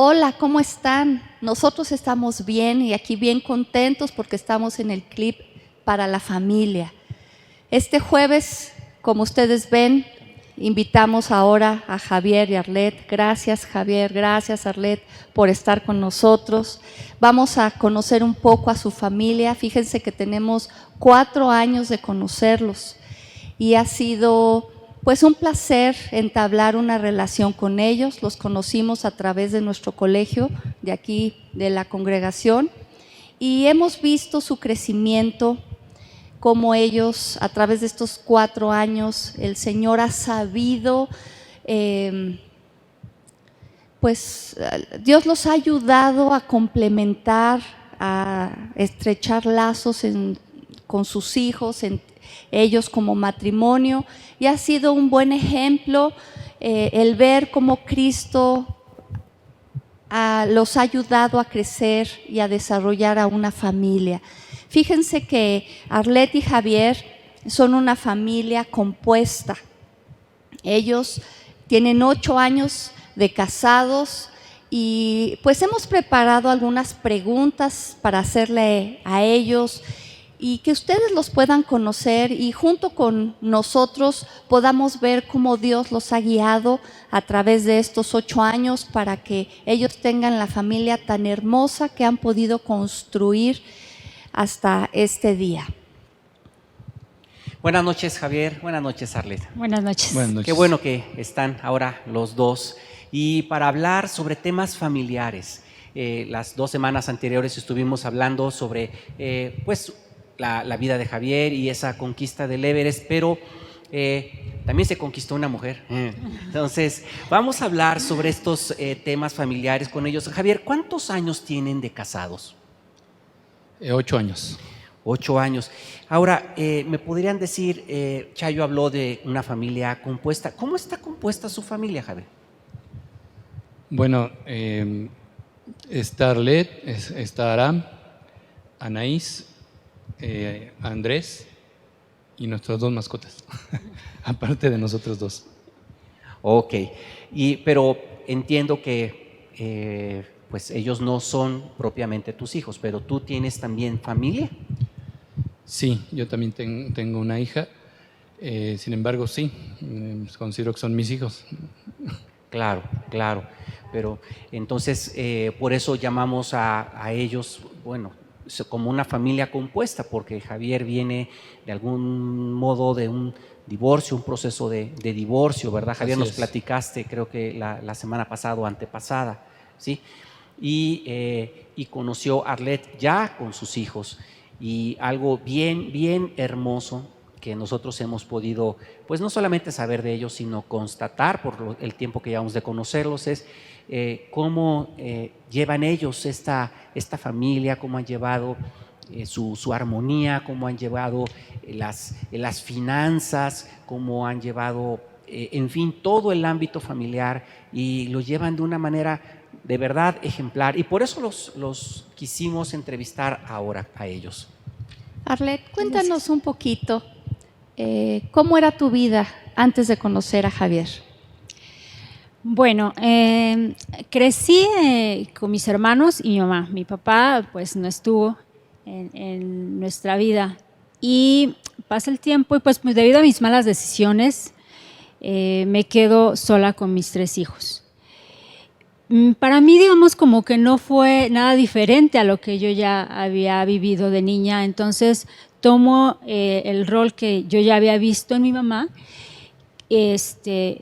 Hola, ¿cómo están? Nosotros estamos bien y aquí bien contentos porque estamos en el clip para la familia. Este jueves, como ustedes ven, invitamos ahora a Javier y Arlet. Gracias, Javier, gracias, Arlet, por estar con nosotros. Vamos a conocer un poco a su familia. Fíjense que tenemos 4 años de conocerlos y ha sido pues un placer entablar una relación con ellos. Los conocimos a través de nuestro colegio, de aquí, de la congregación, y hemos visto su crecimiento, cómo ellos, a través de estos 4 años, el Señor ha sabido, pues Dios los ha ayudado a complementar, a estrechar lazos con sus hijos, ellos como matrimonio, y ha sido un buen ejemplo el ver cómo Cristo los ha ayudado a crecer y a desarrollar a una familia. Fíjense que Arlet y Javier son una familia compuesta. Ellos tienen 8 años de casados y pues hemos preparado algunas preguntas para hacerle a ellos y que ustedes los puedan conocer y junto con nosotros podamos ver cómo Dios los ha guiado a través de estos 8 años para que ellos tengan la familia tan hermosa que han podido construir hasta este día. Buenas noches, Javier. Buenas noches, Arlet. Buenas noches. Buenas noches. Qué bueno que están ahora los dos. Y para hablar sobre temas familiares, las 2 semanas anteriores estuvimos hablando sobre pues la vida de Javier y esa conquista del Everest, pero también se conquistó una mujer. Entonces, vamos a hablar sobre estos temas familiares con ellos. Javier, ¿cuántos años tienen de casados? 8 años. 8 años. Ahora, ¿me podrían decir, Chayo habló de una familia compuesta? ¿Cómo está compuesta su familia, Javier? Bueno, está Arlet, está Aram, Anaís, Andrés y nuestras 2 mascotas, aparte de nosotros 2. Ok, pero entiendo que pues ellos no son propiamente tus hijos, pero tú tienes también familia. Sí, yo también tengo una hija, sin embargo sí, considero que son mis hijos. Claro, claro, pero entonces por eso llamamos a ellos, bueno, como una familia compuesta, porque Javier viene de algún modo de un divorcio, un proceso de divorcio, ¿verdad, Javier? Así Nos es. platicaste, creo que la semana pasada o antepasada, ¿sí? Y conoció a Arlet ya con sus hijos, y algo bien, bien hermoso que nosotros hemos podido, pues no solamente saber de ellos, sino constatar por el tiempo que llevamos de conocerlos, es cómo llevan ellos esta familia, cómo han llevado su armonía, cómo han llevado las finanzas, cómo han llevado, en fin, todo el ámbito familiar, y lo llevan de una manera de verdad ejemplar, y por eso los quisimos entrevistar ahora a ellos. Arlet, cuéntanos un poquito, ¿cómo era tu vida antes de conocer a Javier? Bueno, crecí con mis hermanos y mi mamá. Mi papá pues no estuvo en nuestra vida y pasa el tiempo y pues debido a mis malas decisiones me quedo sola con mis 3 hijos. Para mí, digamos, como que no fue nada diferente a lo que yo ya había vivido de niña, entonces tomo el rol que yo ya había visto en mi mamá, de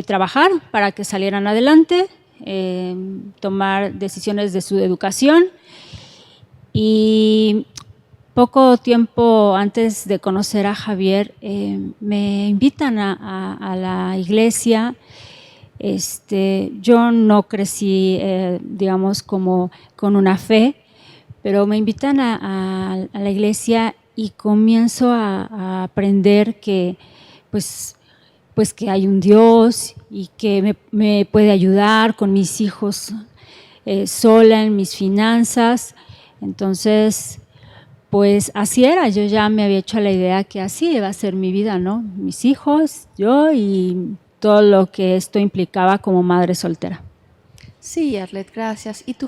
trabajar para que salieran adelante, tomar decisiones de su educación, y poco tiempo antes de conocer a Javier me invitan a la iglesia. Yo no crecí, digamos, como con una fe, pero me invitan a la iglesia y comienzo a aprender que, pues que hay un Dios y que me puede ayudar con mis hijos sola en mis finanzas. Entonces, pues así era, yo ya me había hecho la idea que así iba a ser mi vida, ¿no? Mis hijos, yo y todo lo que esto implicaba como madre soltera. Sí, Arlet, gracias. ¿Y tú,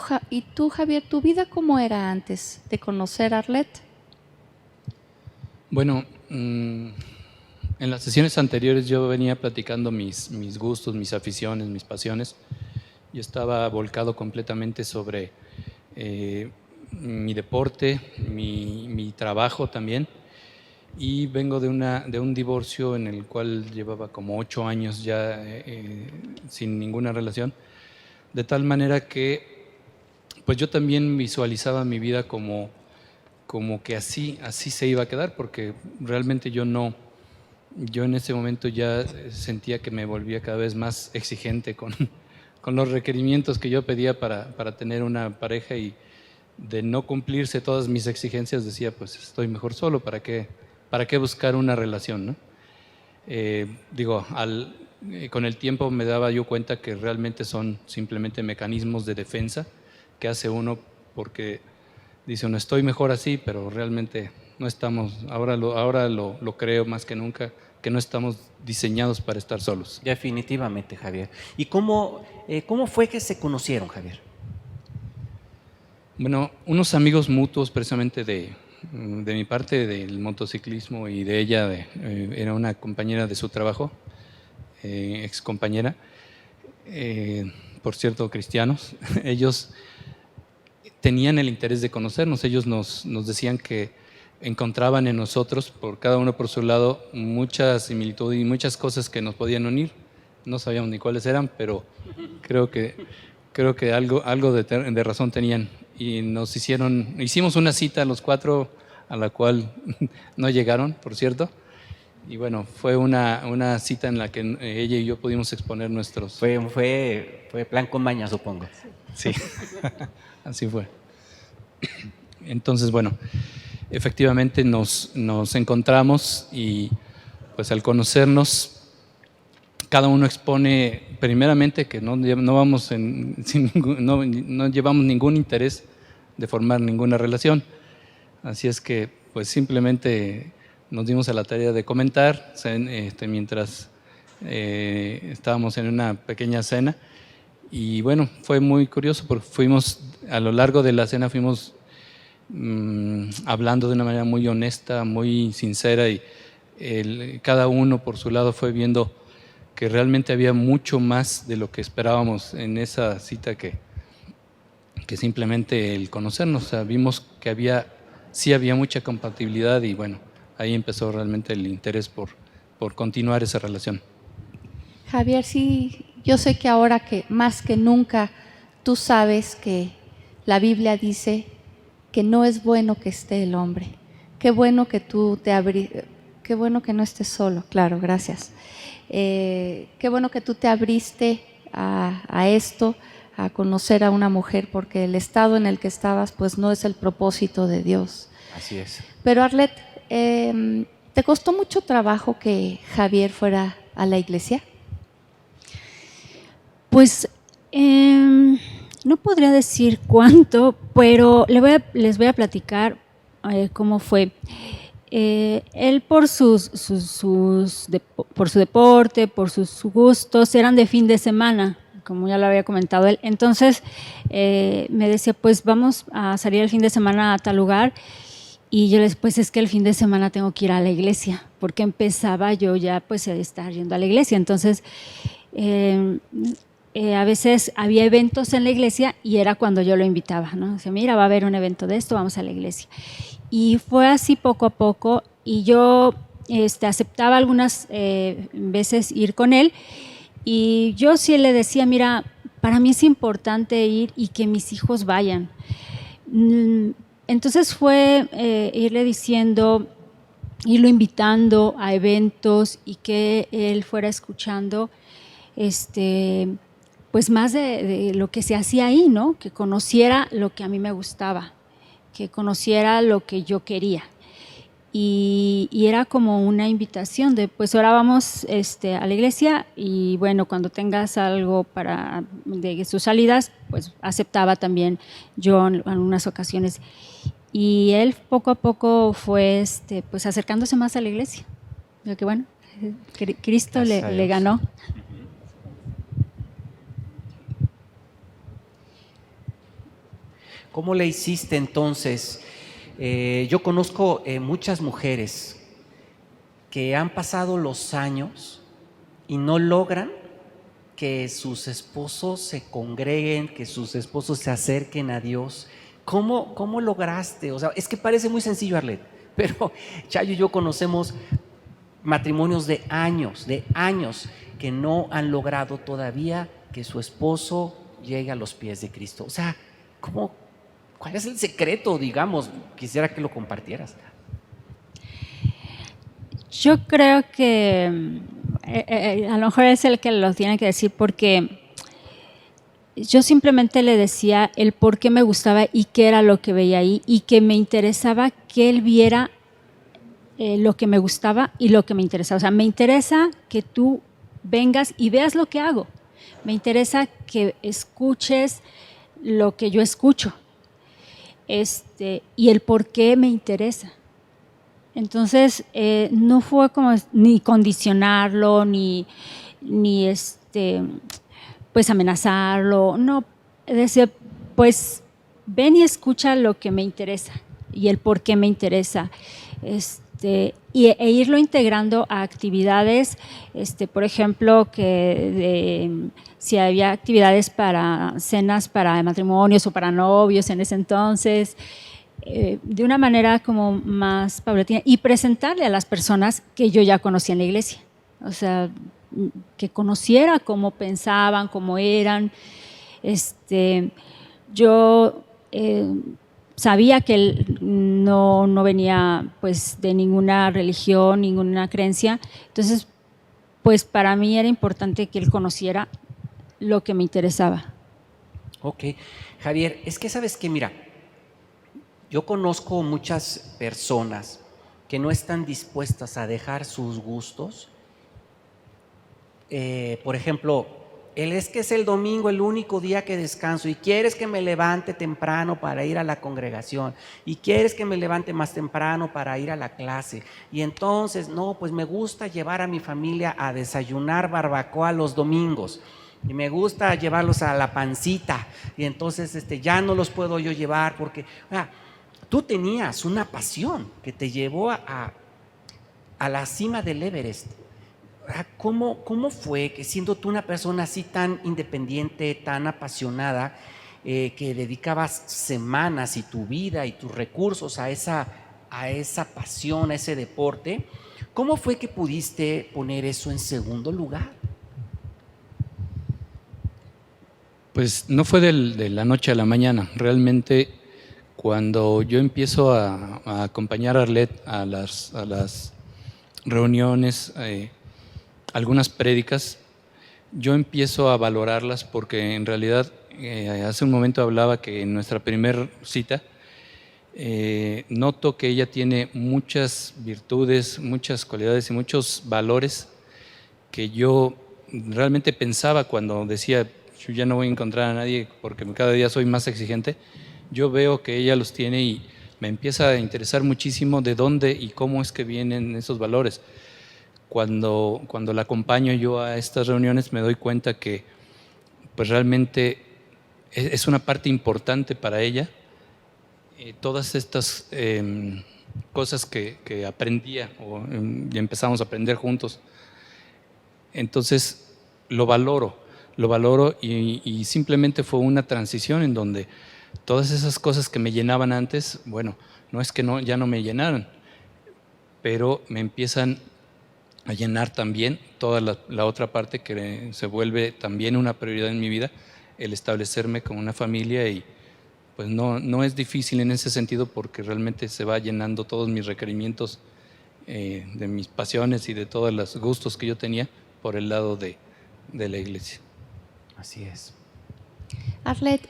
Javier, tu vida cómo era antes de conocer a Arlet? Bueno, en las sesiones anteriores yo venía platicando mis gustos, mis aficiones, mis pasiones. Yo estaba volcado completamente sobre mi deporte, mi trabajo también. Y vengo de un divorcio en el cual llevaba como 8 años ya sin ninguna relación. De tal manera que pues yo también visualizaba mi vida como que así se iba a quedar, porque realmente yo en ese momento ya sentía que me volvía cada vez más exigente con los requerimientos que yo pedía para tener una pareja, y de no cumplirse todas mis exigencias decía, pues estoy mejor solo, ¿para qué buscar una relación, ¿no? Con el tiempo me daba yo cuenta que realmente son simplemente mecanismos de defensa que hace uno, porque dice uno, estoy mejor así, pero realmente no estamos, ahora lo creo más que nunca, que no estamos diseñados para estar solos. Definitivamente, Javier. ¿Y cómo fue que se conocieron, Javier? Bueno, unos amigos mutuos precisamente de mi parte del motociclismo, y de ella, era una compañera de su trabajo, ex compañera, por cierto, cristianos. Ellos tenían el interés de conocernos. Ellos nos decían que encontraban en nosotros, por cada uno por su lado, mucha similitud y muchas cosas que nos podían unir. No sabíamos ni cuáles eran, pero creo que algo de razón tenían. Y hicimos una cita los 4, a la cual no llegaron, por cierto. Y bueno, fue una cita en la que ella y yo pudimos exponer nuestros... Fue plan con maña, supongo. Sí, así fue. Entonces, bueno, efectivamente nos encontramos, y pues al conocernos, cada uno expone primeramente que no llevamos ningún interés de formar ninguna relación. Así es que pues simplemente nos dimos a la tarea de comentar mientras estábamos en una pequeña cena. Y bueno, fue muy curioso porque a lo largo de la cena fuimos hablando de una manera muy honesta, muy sincera, y cada uno por su lado fue viendo que realmente había mucho más de lo que esperábamos en esa cita que simplemente el conocernos. O sea, vimos que sí había mucha compatibilidad, y bueno, ahí empezó realmente el interés por continuar esa relación. Javier, sí, yo sé que ahora que más que nunca tú sabes que la Biblia dice que no es bueno que esté el hombre. Qué bueno que qué bueno que no estés solo, claro, gracias. Qué bueno que tú te abriste a esto, a conocer a una mujer, porque el estado en el que estabas pues no es el propósito de Dios. Así es. Pero Arlet, ¿te costó mucho trabajo que Javier fuera a la iglesia? Pues no podría decir cuánto, pero les voy a platicar cómo fue. Él por su deporte, por sus gustos, eran de fin de semana, como ya lo había comentado él. Entonces me decía, pues vamos a salir el fin de semana a tal lugar. Y yo les decía, pues es que el fin de semana tengo que ir a la iglesia, porque empezaba yo ya pues a estar yendo a la iglesia. Entonces a veces había eventos en la iglesia y era cuando yo lo invitaba, ¿no? Decía, mira, va a haber un evento de esto, vamos a la iglesia. Y fue así poco a poco, y yo aceptaba algunas veces ir con él, y yo sí le decía, mira, para mí es importante ir y que mis hijos vayan. Entonces fue irle diciendo, irlo invitando a eventos, y que él fuera escuchando pues más de lo que se hacía ahí, ¿no? Que conociera lo que a mí me gustaba, que conociera lo que yo quería. Y era como una invitación de, pues ahora vamos a la iglesia, y bueno, cuando tengas algo de sus salidas, pues aceptaba también yo en algunas ocasiones. Y él poco a poco fue pues acercándose más a la iglesia. Yo que bueno, Cristo le ganó. ¿Cómo le hiciste entonces? Yo conozco muchas mujeres que han pasado los años y no logran que sus esposos se congreguen, que sus esposos se acerquen a Dios. ¿Cómo lograste? O sea, es que parece muy sencillo, Arlet, pero Chayo y yo conocemos matrimonios de años que no han logrado todavía que su esposo llegue a los pies de Cristo. O sea, ¿cuál es el secreto, digamos? Quisiera que lo compartieras. Yo creo que a lo mejor es el que lo tiene que decir, porque yo simplemente le decía el por qué me gustaba y qué era lo que veía ahí, y que me interesaba que él viera lo que me gustaba y lo que me interesaba. O sea, me interesa que tú vengas y veas lo que hago. Me interesa que escuches lo que yo escucho. Y el por qué me interesa. Entonces, no fue como ni condicionarlo, ni pues amenazarlo. No, decía, pues ven y escucha lo que me interesa y el por qué me interesa. E irlo integrando a actividades, por ejemplo, si había actividades para cenas para matrimonios o para novios en ese entonces, de una manera como más paulatina, y presentarle a las personas que yo ya conocía en la iglesia, o sea, que conociera cómo pensaban, cómo eran. Yo sabía que él no venía pues de ninguna religión, ninguna creencia, entonces pues para mí era importante que él conociera lo que me interesaba. Ok, Javier, es que sabes que mira, yo conozco muchas personas que no están dispuestas a dejar sus gustos. Por ejemplo, es que es el domingo el único día que descanso y quieres que me levante temprano para ir a la congregación y quieres que me levante más temprano para ir a la clase, y entonces no, pues me gusta llevar a mi familia a desayunar barbacoa los domingos y me gusta llevarlos a la pancita, y entonces ya no los puedo yo llevar porque tú tenías una pasión que te llevó a la cima del Everest. ¿Cómo fue que, siendo tú una persona así tan independiente, tan apasionada, que dedicabas semanas y tu vida y tus recursos a esa pasión, a ese deporte, cómo fue que pudiste poner eso en segundo lugar? Pues no fue de la noche a la mañana. Realmente, cuando yo empiezo a acompañar a Arlet a las reuniones, algunas prédicas, yo empiezo a valorarlas, porque en realidad hace un momento hablaba que en nuestra primera cita noto que ella tiene muchas virtudes, muchas cualidades y muchos valores que yo realmente pensaba cuando decía, yo ya no voy a encontrar a nadie porque cada día soy más exigente. Yo veo que ella los tiene y me empieza a interesar muchísimo de dónde y cómo es que vienen esos valores. Cuando la acompaño yo a estas reuniones, me doy cuenta que pues realmente es una parte importante para ella. Todas estas cosas que aprendía y empezamos a aprender juntos. Entonces lo valoro y simplemente fue una transición en donde todas esas cosas que me llenaban antes, bueno, no es que ya no me llenaran, pero me empiezan a llenar también toda la otra parte, que se vuelve también una prioridad en mi vida, el establecerme con una familia. Y pues no es difícil en ese sentido, porque realmente se va llenando todos mis requerimientos de mis pasiones y de todos los gustos que yo tenía por el lado de la iglesia. Así es. Arlet,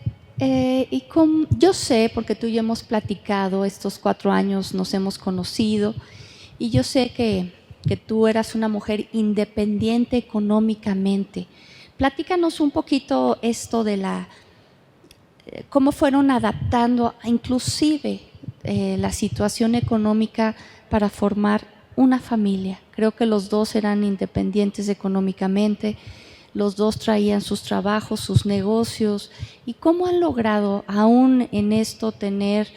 yo sé, porque tú y yo hemos platicado, estos 4 años nos hemos conocido, y yo sé que tú eras una mujer independiente económicamente. Platícanos un poquito esto de cómo fueron adaptando inclusive la situación económica para formar una familia. Creo que los dos eran independientes económicamente. los dos traían sus trabajos, sus negocios. ¿Y cómo han logrado aún en esto tener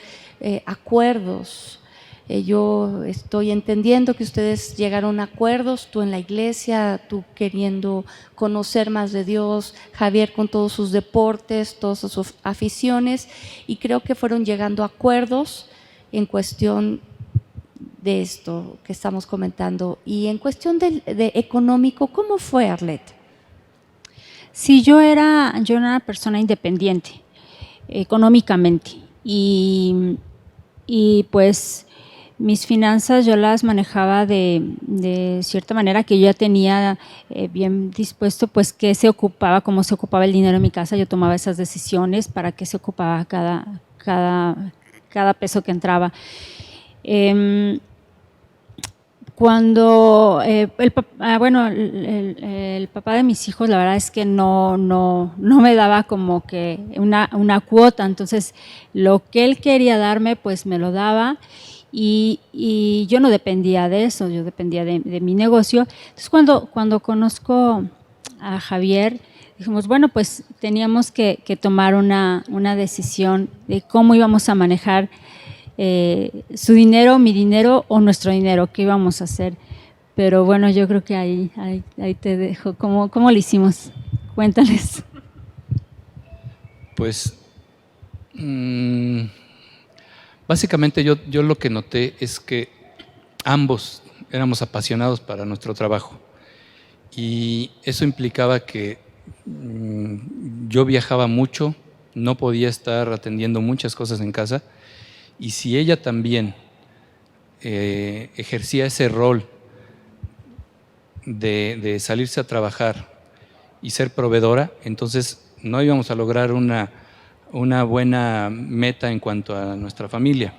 acuerdos? Yo estoy entendiendo que ustedes llegaron a acuerdos, tú en la iglesia, tú queriendo conocer más de Dios, Javier con todos sus deportes, todas sus aficiones, y creo que fueron llegando a acuerdos en cuestión de esto que estamos comentando. Y en cuestión de económico, ¿cómo fue, Arlette? Sí, yo era una persona independiente económicamente y pues mis finanzas yo las manejaba de cierta manera, que yo ya tenía bien dispuesto pues qué se ocupaba, cómo se ocupaba el dinero en mi casa. Yo tomaba esas decisiones para qué se ocupaba cada peso que entraba. Cuando el papá de mis hijos, la verdad es que no me daba como que una cuota, entonces lo que él quería darme pues me lo daba. Y yo no dependía de eso, yo dependía de mi negocio. Entonces cuando conozco a Javier, dijimos, bueno, pues teníamos que tomar una decisión de cómo íbamos a manejar su dinero, mi dinero o nuestro dinero, qué íbamos a hacer. Pero bueno, yo creo que ahí te dejo. ¿Cómo lo hicimos? Cuéntales. Pues básicamente yo lo que noté es que ambos éramos apasionados para nuestro trabajo y eso implicaba que yo viajaba mucho, no podía estar atendiendo muchas cosas en casa, y si ella también ejercía ese rol de salirse a trabajar y ser proveedora, entonces no íbamos a lograr una buena meta en cuanto a nuestra familia.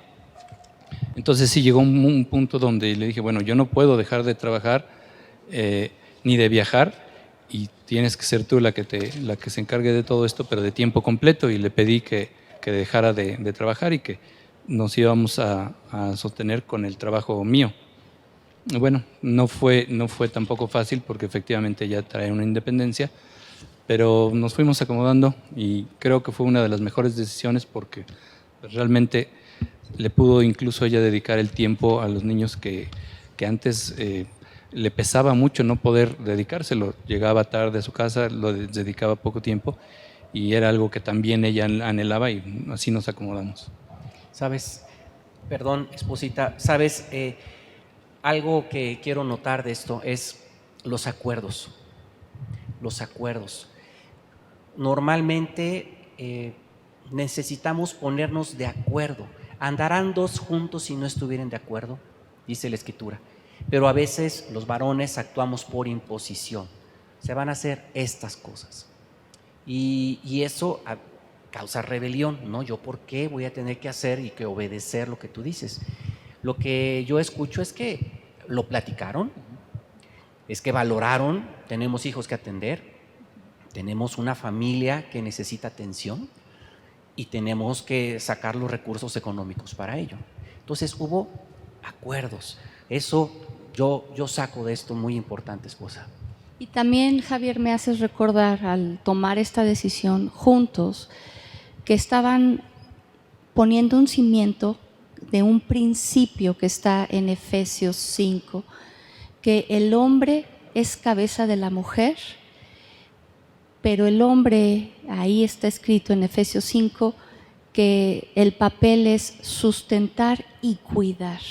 Entonces sí llegó un punto donde le dije, bueno, yo no puedo dejar de trabajar ni de viajar, y tienes que ser tú la que se encargue de todo esto, pero de tiempo completo. Y le pedí que dejara de trabajar y que nos íbamos a sostener con el trabajo mío. Bueno, no fue tampoco fácil, porque efectivamente ella trae una independencia, pero nos fuimos acomodando y creo que fue una de las mejores decisiones, porque realmente le pudo incluso ella dedicar el tiempo a los niños que antes le pesaba mucho no poder dedicárselo. Llegaba tarde a su casa, lo dedicaba poco tiempo, y era algo que también ella anhelaba, y así nos acomodamos. Sabes, perdón, esposita, sabes, algo que quiero notar de esto es los acuerdos. Los acuerdos. Normalmente necesitamos ponernos de acuerdo. Andarán dos juntos si no estuvieran de acuerdo, dice la Escritura. Pero a veces los varones actuamos por imposición. Se van a hacer estas cosas. Y eso causa rebelión, ¿no? ¿Yo por qué voy a tener que hacer y que obedecer lo que tú dices? Lo que yo escucho es que lo platicaron, es que valoraron, tenemos hijos que atender, tenemos una familia que necesita atención y tenemos que sacar los recursos económicos para ello. Entonces hubo acuerdos. Eso yo saco de esto muy importante, esposa. Y también, Javier, me haces recordar al tomar esta decisión juntos que estaban poniendo un cimiento de un principio que está en Efesios 5, que el hombre es cabeza de la mujer, pero el hombre, ahí está escrito en Efesios 5, que el papel es sustentar y cuidar.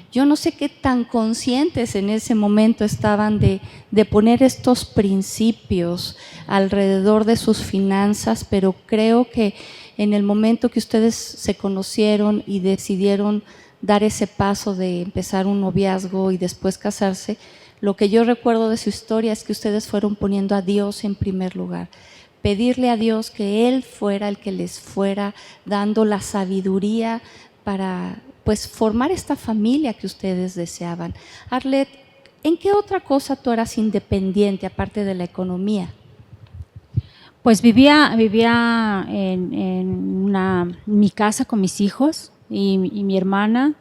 Yo no sé qué tan conscientes en ese momento estaban de poner estos principios alrededor de sus finanzas, pero creo que en el momento que ustedes se conocieron y decidieron dar ese paso de empezar un noviazgo y después casarse, lo que yo recuerdo de su historia es que ustedes fueron poniendo a Dios en primer lugar. Pedirle a Dios que Él fuera el que les fuera dando la sabiduría para pues formar esta familia que ustedes deseaban. Arlette, ¿en qué otra cosa tú eras independiente aparte de la economía? Pues vivía en mi casa con mis hijos y mi hermana.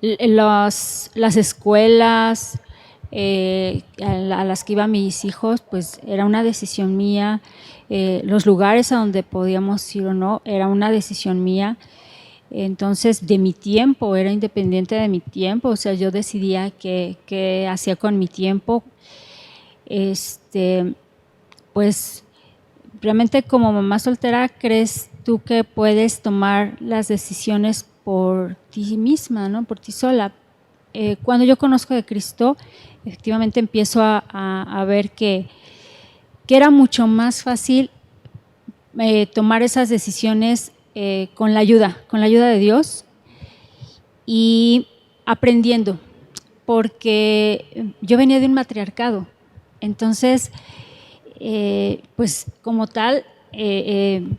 Las escuelas, a las que iban mis hijos, pues era una decisión mía. Los lugares a donde podíamos ir o no, era una decisión mía. Entonces, de mi tiempo, era independiente de mi tiempo, o sea, yo decidía qué hacía con mi tiempo. Pues realmente como mamá soltera, ¿crees tú que puedes tomar las decisiones por ti misma, ¿no? Por ti sola? Cuando yo conozco de Cristo, efectivamente empiezo a ver que era mucho más fácil tomar esas decisiones con la ayuda de Dios y aprendiendo, porque yo venía de un matriarcado. Entonces, pues como tal,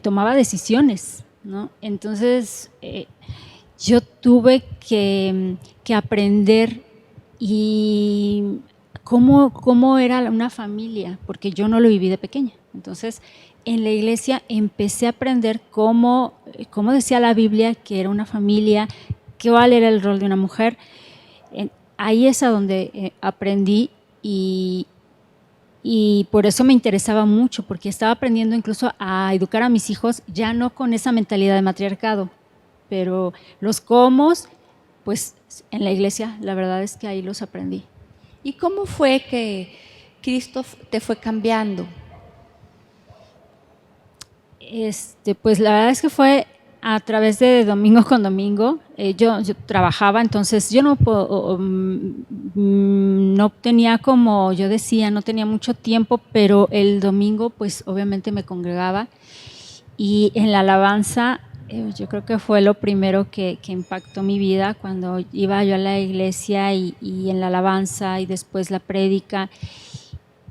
tomaba decisiones, ¿no? Entonces, yo tuve que aprender y cómo era una familia, porque yo no lo viví de pequeña. Entonces, en la iglesia empecé a aprender cómo decía la Biblia que era una familia, cuál era el rol de una mujer. Ahí es a donde aprendí y por eso me interesaba mucho, porque estaba aprendiendo incluso a educar a mis hijos, ya no con esa mentalidad de matriarcado, pero los cómo, pues en la iglesia, la verdad es que ahí los aprendí. ¿Y cómo fue que Cristo te fue cambiando? Pues la verdad es que fue a través de domingo con domingo. Yo trabajaba, entonces yo no tenía, como yo decía, no tenía mucho tiempo, pero el domingo pues obviamente me congregaba y en la alabanza yo creo que fue lo primero que impactó mi vida, cuando iba yo a la iglesia y en la alabanza y después la prédica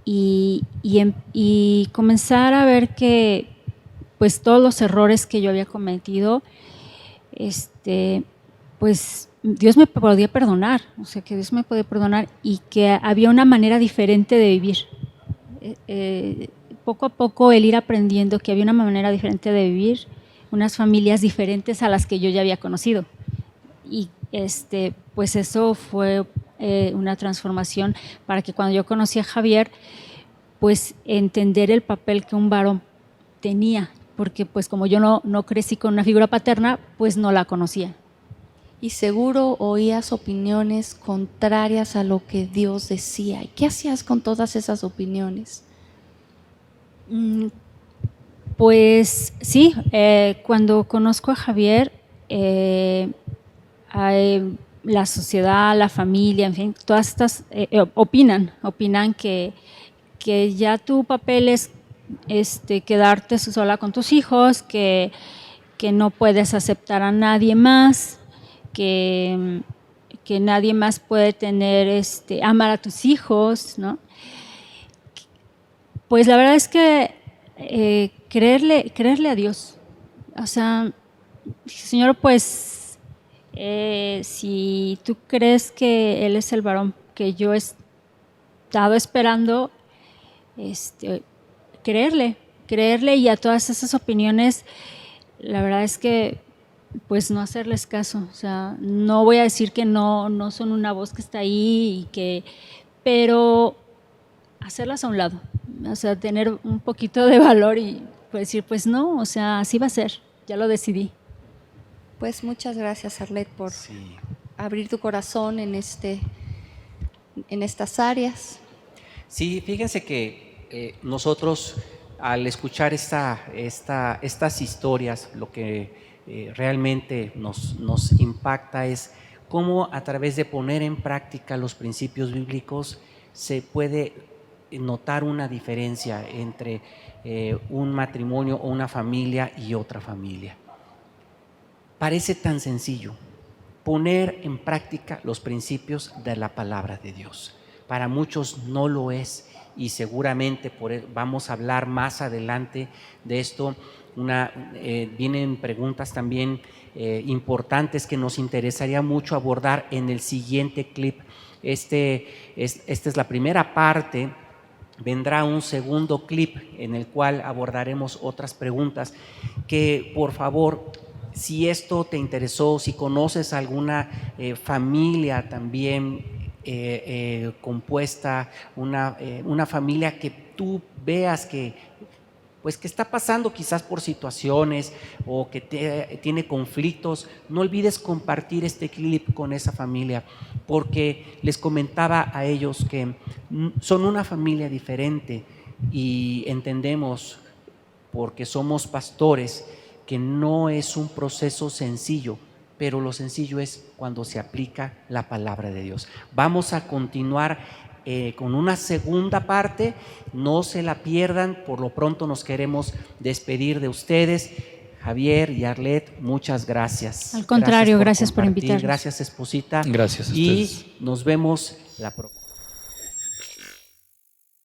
y comenzar a ver que pues todos los errores que yo había cometido, pues Dios me podía perdonar, o sea, que Dios me podía perdonar y que había una manera diferente de vivir. Poco a poco el ir aprendiendo que había una manera diferente de vivir, unas familias diferentes a las que yo ya había conocido. Y pues eso fue una transformación para que cuando yo conocí a Javier, pues entender el papel que un varón tenía, porque pues como yo no crecí con una figura paterna, pues no la conocía. Y seguro oías opiniones contrarias a lo que Dios decía. ¿Y qué hacías con todas esas opiniones? Pues sí, cuando conozco a Javier, la sociedad, la familia, en fin, todas estas opinan que ya tu papel es quedarte sola con tus hijos, que no puedes aceptar a nadie más, que nadie más puede tener, amar a tus hijos, ¿no? Pues la verdad es que creerle a Dios. O sea, Señor, pues si tú crees que Él es el varón que yo he estado esperando, creerle y a todas esas opiniones, la verdad es que pues no hacerles caso. O sea, no voy a decir que no son una voz que está ahí, pero hacerlas a un lado, o sea, tener un poquito de valor y pues decir, pues no, o sea, así va a ser, ya lo decidí. Pues muchas gracias, Arlette, por abrir tu corazón en estas áreas. Sí, fíjense que nosotros al escuchar estas historias, lo que realmente nos impacta es cómo a través de poner en práctica los principios bíblicos se puede notar una diferencia entre un matrimonio o una familia y otra familia. Parece tan sencillo poner en práctica los principios de la palabra de Dios. Para muchos no lo es y seguramente vamos a hablar más adelante de esto. Vienen preguntas también importantes que nos interesaría mucho abordar en el siguiente clip. Esta es la primera parte. Vendrá un segundo clip en el cual abordaremos otras preguntas que, por favor, si esto te interesó, si conoces alguna familia también compuesta, una familia que tú veas que está pasando quizás por situaciones o que tiene conflictos, no olvides compartir este clip con esa familia, porque les comentaba a ellos que son una familia diferente y entendemos, porque somos pastores, que no es un proceso sencillo, pero lo sencillo es cuando se aplica la palabra de Dios. Vamos a continuar con una segunda parte, no se la pierdan. Por lo pronto nos queremos despedir de ustedes. Javier y Arlet, muchas gracias. Al contrario, gracias por compartir. invitarnos. Gracias, esposita. Gracias a ustedes. Y nos vemos la próxima.